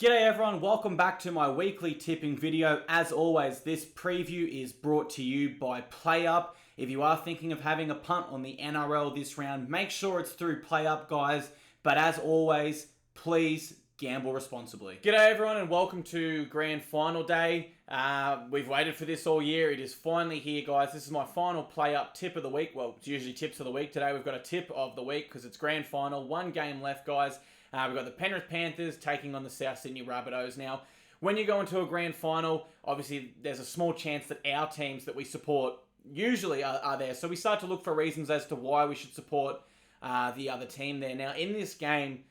G'day everyone, welcome back to my weekly tipping video. As always, this preview is brought to you by PlayUp. If you are thinking of having a punt on the NRL this round, make sure it's through PlayUp, guys. But as always, please gamble responsibly. G'day everyone and welcome to Grand Final Day. We've waited for this all year. It is finally here, guys. This is my final PlayUp tip of the week. Well, it's usually tips of the week. Today we've got a tip of the week because it's Grand Final. One game left, guys. We've got the Penrith Panthers taking on the South Sydney Rabbitohs. Now, when you go into a grand final, obviously there's a small chance that our teams that we support usually are there. So we start to look for reasons as to why we should support the other team there. Now, in this game,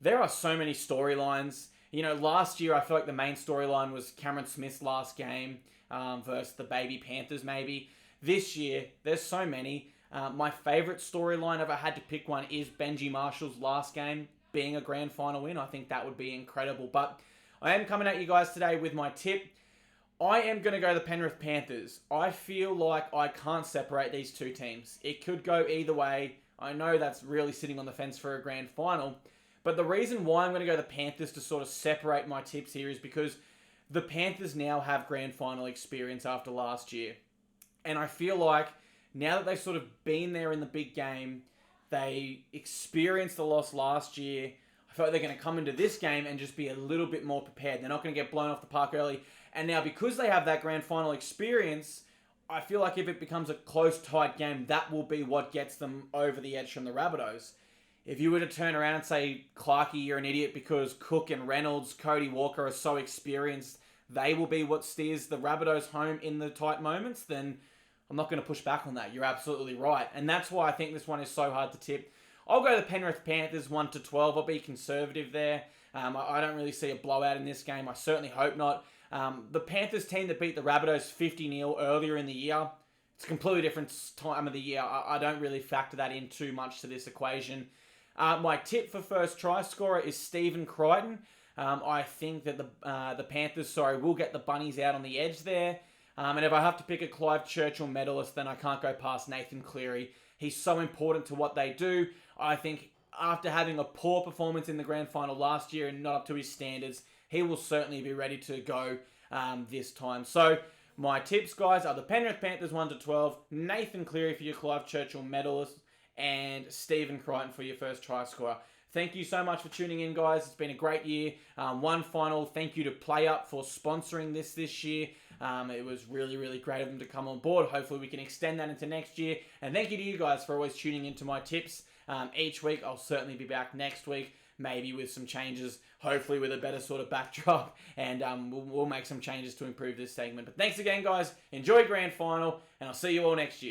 there are so many storylines. You know, last year I feel like the main storyline was Cameron Smith's last game versus the Baby Panthers maybe. This year, there's so many. My favourite storyline, if I had to pick one, is Benji Marshall's last game being a grand final win. I think that would be incredible. But I am coming at you guys today with my tip. I am going to go the Penrith Panthers. I feel like I can't separate these two teams. It could go either way. I know that's really sitting on the fence for a grand final. But the reason why I'm going to go the Panthers to sort of separate my tips here is because the Panthers now have grand final experience after last year. And I feel like now that they've sort of been there in the big game, they experienced the loss last year, I feel like they're going to come into this game and just be a little bit more prepared. They're not going to get blown off the park early. And now because they have that grand final experience, I feel like if it becomes a close, tight game, that will be what gets them over the edge from the Rabbitohs. If you were to turn around and say, Clarkey, you're an idiot because Cook and Reynolds, Cody Walker are so experienced, they will be what steers the Rabbitohs home in the tight moments, then I'm not going to push back on that. You're absolutely right. And that's why I think this one is so hard to tip. I'll go the Penrith Panthers 1-12. I'll be conservative there. I don't really see a blowout in this game. I certainly hope not. The Panthers team that beat the Rabbitohs 50-0 earlier in the year, it's a completely different time of the year. I don't really factor that in too much to this equation. My tip for first try scorer is Stephen Crichton. I think that the Panthers, will get the Bunnies out on the edge there. And if I have to pick a Clive Churchill medalist, then I can't go past Nathan Cleary. He's so important to what they do. I think after having a poor performance in the grand final last year and not up to his standards, he will certainly be ready to go this time. So my tips, guys, are the Penrith Panthers 1-12, Nathan Cleary for your Clive Churchill medalist, and Stephen Crichton for your first try scorer. Thank you so much for tuning in, guys. It's been a great year. One final thank you to PlayUp for sponsoring this year. It was really, really great of them to come on board. Hopefully we can extend that into next year. And thank you to you guys for always tuning into my tips each week. I'll certainly be back next week, maybe with some changes, hopefully with a better sort of backdrop. And we'll make some changes to improve this segment. But thanks again, guys. Enjoy Grand Final, and I'll see you all next year.